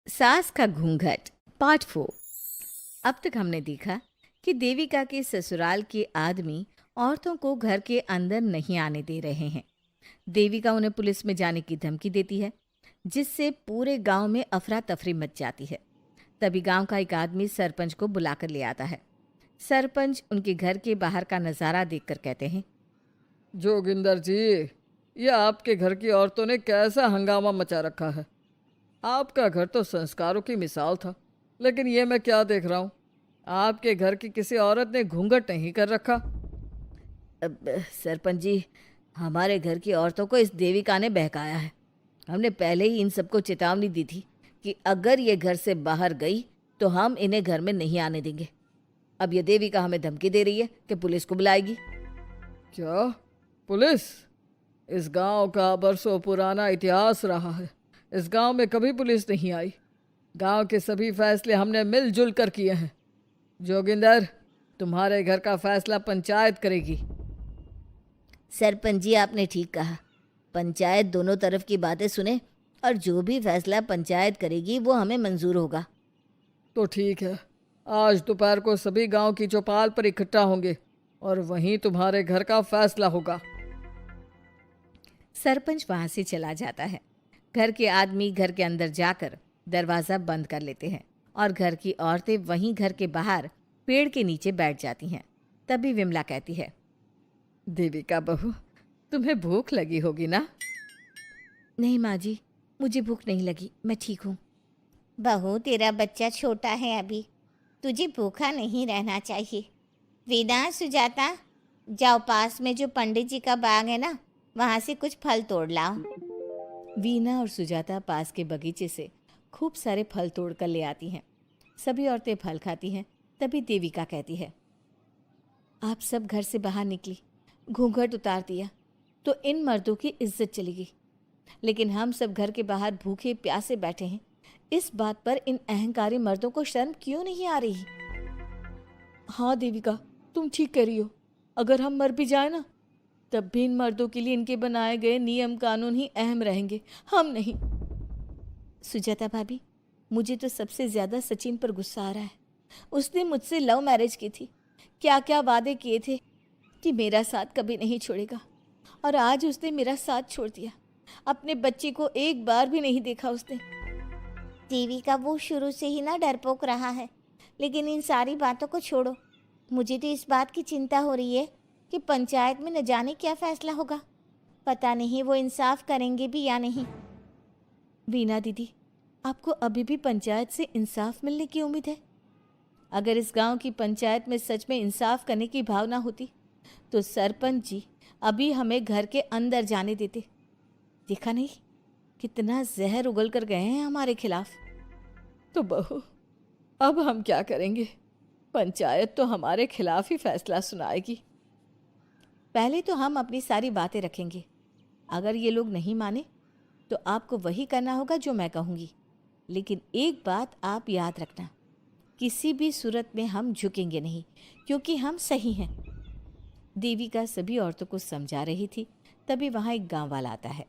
सास का घूंघट पार्ट 4। अब तक हमने देखा कि देविका के ससुराल के आदमी औरतों को घर के अंदर नहीं आने दे रहे हैं। देविका उन्हें पुलिस में जाने की धमकी देती है, जिससे पूरे गांव में अफरा तफरी मच जाती है। तभी गांव का एक आदमी सरपंच को बुलाकर ले आता है। सरपंच उनके घर के बाहर का नज़ारा देखकर कहते हैं, जोगिंदर जी, ये आपके घर की औरतों ने कैसा हंगामा मचा रखा है। आपका घर तो संस्कारों की मिसाल था, लेकिन ये मैं क्या देख रहा हूँ। आपके घर की किसी औरत ने घूंघट नहीं कर रखा। अब सरपंच जी, हमारे घर की औरतों को इस देविका ने बहकाया है। हमने पहले ही इन सबको चेतावनी दी थी कि अगर ये घर से बाहर गई तो हम इन्हें घर में नहीं आने देंगे। अब ये देविका हमें धमकी दे रही है कि पुलिस को बुलाएगी। क्या? पुलिस? इस गांव का बरसों पुराना इतिहास रहा है। इस गांव में कभी पुलिस नहीं आई। गांव के सभी फैसले हमने मिलजुल कर किए हैं। जोगिंदर, तुम्हारे घर का फैसला पंचायत करेगी। सरपंच जी, आपने ठीक कहा। पंचायत दोनों तरफ की बातें सुने और जो भी फैसला पंचायत करेगी वो हमें मंजूर होगा। तो ठीक है, आज दोपहर को सभी गांव की चौपाल पर इकट्ठा होंगे और वहीं तुम्हारे घर का फैसला होगा। सरपंच वहां से चला जाता है। घर के आदमी घर के अंदर जाकर दरवाज़ा बंद कर लेते हैं और घर की औरतें वहीं घर के बाहर पेड़ के नीचे बैठ जाती हैं। तभी विमला कहती है, देविका बहू, तुम्हें भूख लगी होगी ना? नहीं माँ जी, मुझे भूख नहीं लगी, मैं ठीक हूँ। बहू, तेरा बच्चा छोटा है अभी, तुझे भूखा नहीं रहना चाहिए। वेदा, सुजाता, जाओ पास में जो पंडित जी का बाग है ना, वहाँ से कुछ फल तोड़ लाओ। वीना और सुजाता पास के बगीचे से खूब सारे फल तोड़ कर ले आती हैं। सभी औरतें फल खाती हैं। तभी देविका कहती है, आप सब घर से बाहर निकली, घूंघट उतार दिया तो इन मर्दों की इज्जत चली गई, लेकिन हम सब घर के बाहर भूखे प्यासे बैठे हैं। इस बात पर इन अहंकारी मर्दों को शर्म क्यों नहीं आ रही? हाँ देविका, तुम ठीक कह रही हो। अगर हम मर भी जाए ना, तब भी इन मर्दों के लिए इनके बनाए गए नियम कानून ही अहम रहेंगे, हम नहीं। सुजाता भाभी, मुझे तो सबसे ज़्यादा सचिन पर गुस्सा आ रहा है। उसने मुझसे लव मैरिज की थी, क्या क्या वादे किए थे कि मेरा साथ कभी नहीं छोड़ेगा, और आज उसने मेरा साथ छोड़ दिया। अपने बच्चे को एक बार भी नहीं देखा उसने। देविका, वो शुरू से ही ना डरपोक रहा है, लेकिन इन सारी बातों को छोड़ो। मुझे तो इस बात की चिंता हो रही है कि पंचायत में न जाने क्या फैसला होगा। पता नहीं वो इंसाफ करेंगे भी या नहीं। वीना दीदी, आपको अभी भी पंचायत से इंसाफ मिलने की उम्मीद है? अगर इस गांव की पंचायत में सच में इंसाफ करने की भावना होती तो सरपंच जी अभी हमें घर के अंदर जाने देते। देखा नहीं कितना जहर उगल कर गए हैं हमारे खिलाफ। तो बहू, अब हम क्या करेंगे? पंचायत तो हमारे खिलाफ ही फैसला सुनाएगी। पहले तो हम अपनी सारी बातें रखेंगे। अगर ये लोग नहीं माने तो आपको वही करना होगा जो मैं कहूँगी। लेकिन एक बात आप याद रखना, किसी भी सूरत में हम झुकेंगे नहीं, क्योंकि हम सही हैं। देविका सभी औरतों को समझा रही थी। तभी वहाँ एक गांव वाला आता है।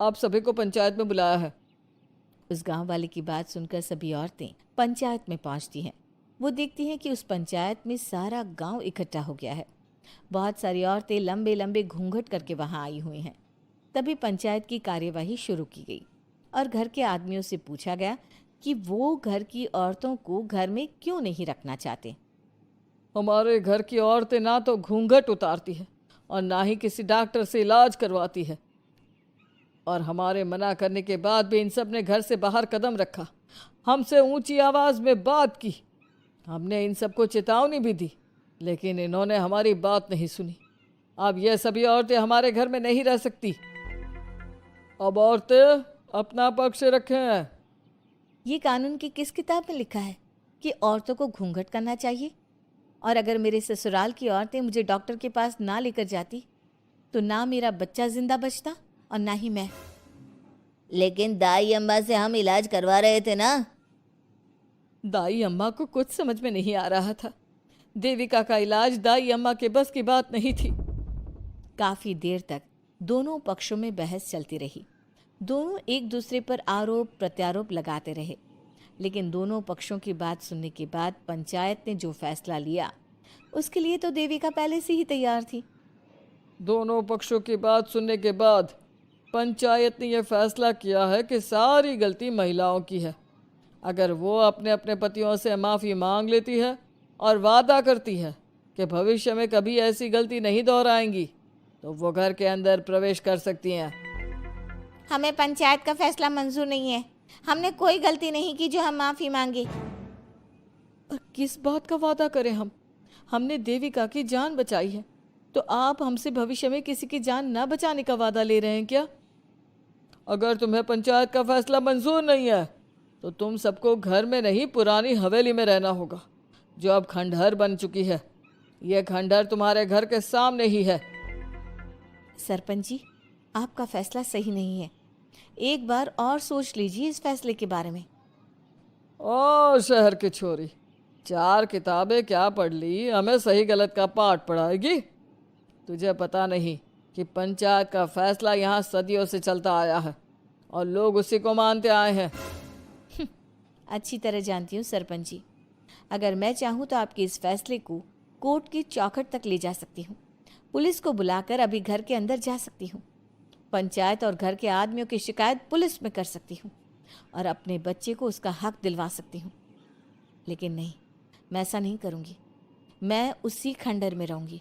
आप सभी को पंचायत में बुलाया है। उस गांव वाले की बात सुनकर सभी औरतें पंचायत में पहुंचती हैं। वो देखती हैं कि उस पंचायत में सारा गांव इकट्ठा हो गया है। बहुत सारी औरतें लंबे लंबे घूंघट करके वहां आई हुई हैं। तभी पंचायत की कार्यवाही शुरू की गई और घर के आदमियों से पूछा गया कि वो घर की औरतों को घर में क्यों नहीं रखना चाहते। हमारे घर की औरतें ना तो घूंघट उतारती है और ना ही किसी डॉक्टर से इलाज करवाती है, और हमारे मना करने के बाद भी इन सब ने घर से बाहर कदम रखा, हमसे ऊंची आवाज़ में बात की। हमने इन सबको चेतावनी भी दी, लेकिन इन्होंने हमारी बात नहीं सुनी। अब ये सभी औरतें हमारे घर में नहीं रह सकती। अब औरतें अपना पक्ष रखें। ये कानून की किस किताब में लिखा है कि औरतों को घूंघट करना चाहिए? और अगर मेरे ससुराल की औरतें मुझे डॉक्टर के पास ना लेकर जाती तो ना मेरा बच्चा जिंदा बचता और ना ही मैं। लेकिन दाई अम्मा से हम इलाज करवा रहे थे ना। दाई अम्मा को कुछ समझ में नहीं आ रहा था। देविका का इलाज दाई अम्मा के बस की बात नहीं थी। काफी देर तक दोनों पक्षों में बहस चलती रही। दोनों एक दूसरे पर आरोप प्रत्यारोप लगाते रहे, लेकिन दोनों पक्षों की बात सुनने के बाद पंचायत ने जो फैसला लिया उसके लिए तो देविका पहले से ही तैयार थी। दोनों पक्षों की बात सुनने के बाद पंचायत ने यह फैसला किया है कि सारी गलती महिलाओं की है। अगर वो अपने अपने पतियों से माफ़ी मांग लेती है और वादा करती है कि भविष्य में कभी ऐसी गलती नहीं दोहराएंगी, तो वो घर के अंदर प्रवेश कर सकती हैं। हमें पंचायत का फैसला मंजूर नहीं है। हमने कोई गलती नहीं की जो हम माफ़ी मांगे। और किस बात का वादा करें हम? हमने देविका की जान बचाई है, तो आप हमसे भविष्य में किसी की जान ना बचाने का वादा ले रहे हैं क्या? अगर तुम्हें पंचायत का फैसला मंजूर नहीं है तो तुम सबको घर में नहीं पुरानी हवेली में रहना होगा, जो अब खंडहर बन चुकी है। यह खंडहर तुम्हारे घर के सामने ही है। सरपंच जी, आपका फैसला सही नहीं है। एक बार और सोच लीजिए इस फैसले के बारे में। ओ शहर की छोरी, 4 किताबें क्या पढ़ ली, हमें सही गलत का पाठ पढ़ाएगी? तुझे पता नहीं कि पंचायत का फैसला यहाँ सदियों से चलता आया है और लोग उसी को मानते आए हैं। अच्छी तरह जानती हूँ सरपंच जी। अगर मैं चाहूँ तो आपके इस फैसले को कोर्ट की चौखट तक ले जा सकती हूँ। पुलिस को बुलाकर अभी घर के अंदर जा सकती हूँ। पंचायत और घर के आदमियों की शिकायत पुलिस में कर सकती हूँ और अपने बच्चे को उसका हक दिलवा सकती हूँ। लेकिन नहीं, मैं ऐसा नहीं करूँगी। मैं उसी खंडहर में रहूँगी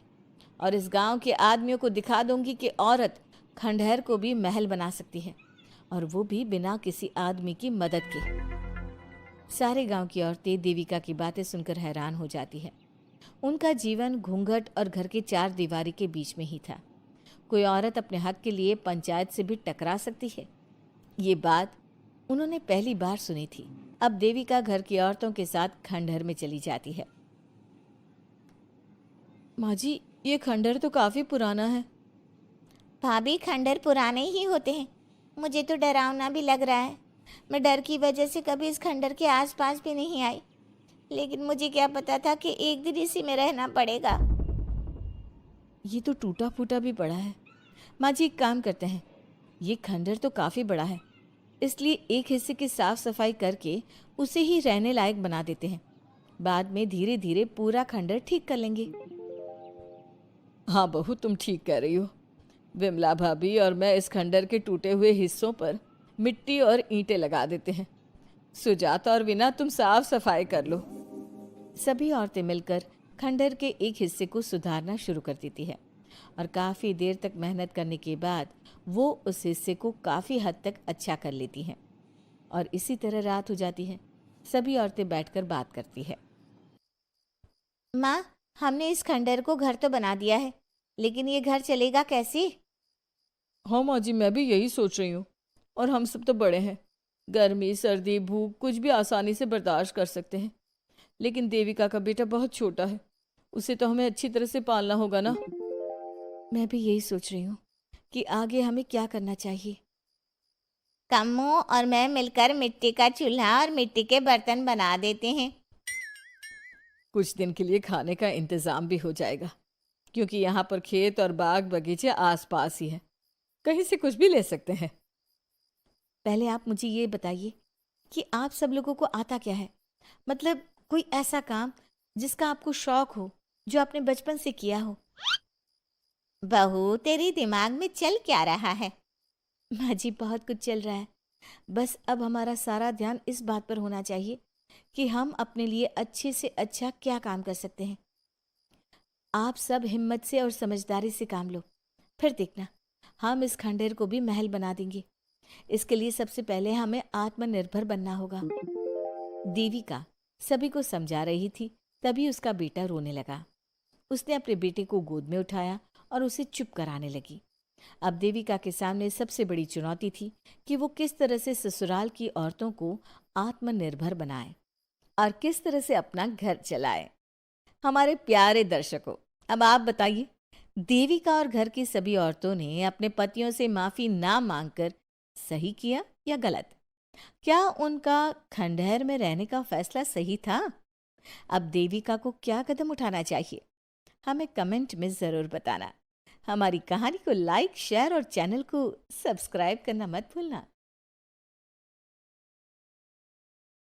और इस गांव के आदमियों को दिखा दूंगी कि औरत खंडहर को भी महल बना सकती है, और वो भी बिना किसी आदमी की मदद के। सारे गांव की औरतें देविका की बातें सुनकर हैरान हो जाती है। उनका जीवन घूंघट और घर के 4 दीवारी के बीच में ही था। कोई औरत अपने हक के लिए पंचायत से भी टकरा सकती है, ये बात उन्होंने पहली बार सुनी थी। अब देविका घर की औरतों के साथ खंडहर में चली जाती है। माँ जी, ये खंडहर तो काफ़ी पुराना है। भाभी, खंडहर पुराने ही होते हैं। मुझे तो डरावना भी लग रहा है। मैं डर की वजह से कभी इस खंडहर के आसपास भी नहीं आई, लेकिन मुझे क्या पता था कि एक दिन इसी में रहना पड़ेगा। ये तो टूटा फूटा भी पड़ा है। माँ जी, एक काम करते हैं, ये खंडहर तो काफ़ी बड़ा है, इसलिए एक हिस्से की साफ सफाई करके उसे ही रहने लायक बना देते हैं। बाद में धीरे धीरे पूरा खंडहर ठीक कर लेंगे। हाँ बहू, तुम ठीक कह रही हो। विमला भाभी और मैं इस खंडहर के टूटे हुए हिस्सों पर मिट्टी और ईंटें लगा देते हैं। सुजाता और वीना, तुम साफ सफाई कर लो। सभी औरतें मिलकर खंडहर के एक हिस्से को सुधारना शुरू कर देती है और काफ़ी देर तक मेहनत करने के बाद वो उस हिस्से को काफ़ी हद तक अच्छा कर लेती हैं। और इसी तरह रात हो जाती है। सभी औरतें बैठकर बात करती है। माँ, हमने इस खंडहर को घर तो बना दिया है, लेकिन ये घर चलेगा कैसे? हाँ माँ जी, मैं भी यही सोच रही हूँ। और हम सब तो बड़े हैं, गर्मी सर्दी भूख कुछ भी आसानी से बर्दाश्त कर सकते हैं। लेकिन देविका का बेटा बहुत छोटा है, उसे तो हमें अच्छी तरह से पालना होगा ना। मैं भी यही सोच रही हूँ कि आगे हमें क्या करना चाहिए। कम्मू और मैं मिलकर मिट्टी का चूल्हा और मिट्टी के बर्तन बना देते हैं। कुछ दिन के लिए खाने का इंतज़ाम भी हो जाएगा, क्योंकि यहाँ पर खेत और बाग बगीचे आसपास ही हैं, कहीं से कुछ भी ले सकते हैं। पहले आप मुझे ये बताइए कि आप सब लोगों को आता क्या है? मतलब कोई ऐसा काम जिसका आपको शौक हो, जो आपने बचपन से किया हो। बहू, तेरे दिमाग में चल क्या रहा है? माँ जी, बहुत कुछ चल रहा है। बस अब हमारा सारा ध्यान इस बात पर होना चाहिए कि हम अपने लिए अच्छे से अच्छा क्या काम कर सकते हैं। आप सब हिम्मत से और समझदारी से काम लो, फिर देखना हम इस खंडहर को भी महल बना देंगे। इसके लिए सबसे पहले हमें आत्मनिर्भर बनना होगा। देविका सभी को समझा रही थी, तभी उसका बेटा रोने लगा। उसने अपने बेटे को गोद में उठाया और उसे चुप कराने लगी। अब देविका के सामने सबसे बड़ी चुनौती थी कि वो किस तरह से ससुराल की औरतों को आत्मनिर्भर बनाए और किस तरह से अपना घर चलाए। हमारे प्यारे दर्शकों, अब आप बताइए, देविका और घर की सभी औरतों ने अपने पतियों से माफी ना मांगकर सही किया या गलत? क्या उनका खंडहर में रहने का फैसला सही था? अब देविका को क्या कदम उठाना चाहिए, हमें कमेंट में ज़रूर बताना। हमारी कहानी को लाइक, शेयर और चैनल को सब्सक्राइब करना मत भूलना।